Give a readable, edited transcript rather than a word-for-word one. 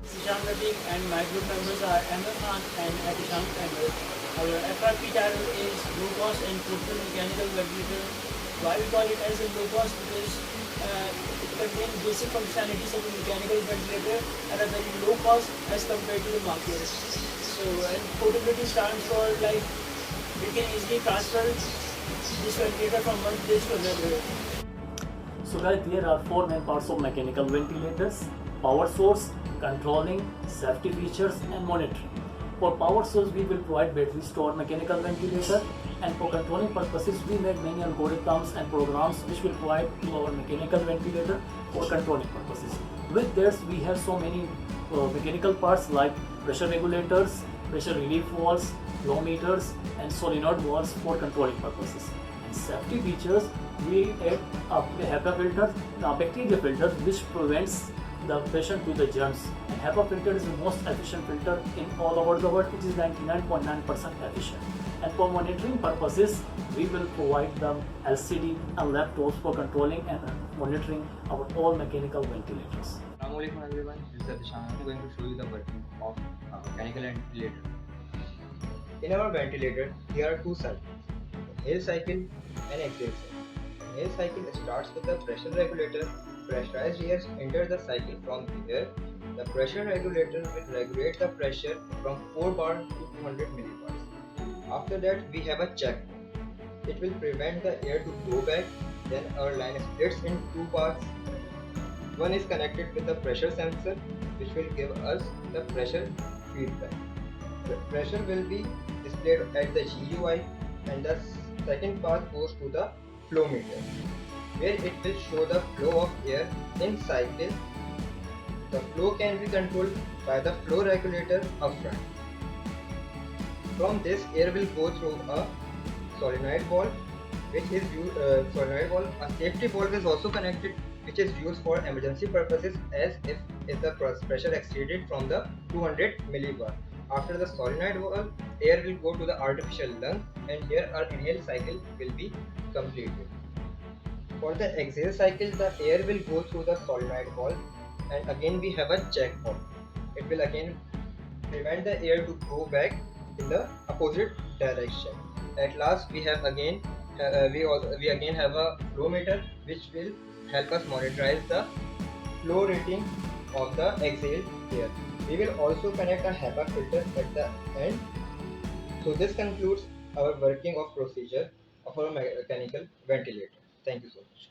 Zishan Rafiq, and my group members are Amir Khan and Atisham Amir. Our FRP title is Low Cost and Portable Mechanical Ventilator. Why we call it as a low cost? Because it contains basic functionalities of a mechanical ventilator at a very low cost as compared to the market. So, and portability stands for like we can easily transfer this ventilator from one place to another. So guys, there are four main parts of mechanical ventilators: power source, controlling, safety features and monitoring. For power source, we will provide battery stored mechanical ventilator, and for controlling purposes, we made many algorithms and programs which will provide to our mechanical ventilator for controlling purposes. With this, we have so many mechanical parts like pressure regulators, pressure relief valves, flow meters and solenoid valves for controlling purposes. And safety features, we add a HEPA filter, a bacteria filter which prevents the patient to the germs. And HEPA filter is the most efficient filter in all over the world, which is 99.9% efficient. And for monitoring purposes, we will provide the LCD and laptops for controlling and monitoring our all mechanical ventilators. Assalamualaikum everyone, this is Adishan. I'm going to show you the working of mechanical ventilator. In our ventilator, there are two cycles, inhale cycle and exhale cycle. Inhale cycle starts with the pressure regulator. Pressurized air enters the cycle from here. The pressure regulator will regulate the pressure from 4 bar to 200 millibars. After that, we have a check. It will prevent the air to flow back. Then our line splits in two parts. One is connected with the pressure sensor, which will give us the pressure feedback. The pressure will be displayed at the GUI, and the second part goes to the flow meter, where it will show the flow of air in cycle. The flow can be controlled by the flow regulator upfront. From this, air will go through a solenoid valve, which is solenoid valve. A safety valve is also connected, which is used for emergency purposes, as if the pressure exceeded from the 200 millibar. After the solenoid valve, air will go to the artificial lung, and here our inhale cycle will be completed. For the exhale cycle, the air will go through the solenoid valve, and again we have a check valve. It will again prevent the air to go back in the opposite direction. At last, we have again we again have a flow meter, which will help us monitorize the flow rating of the exhale air. We will also connect a HEPA filter at the end. So this concludes our working of procedure of our mechanical ventilator. Thank you so much.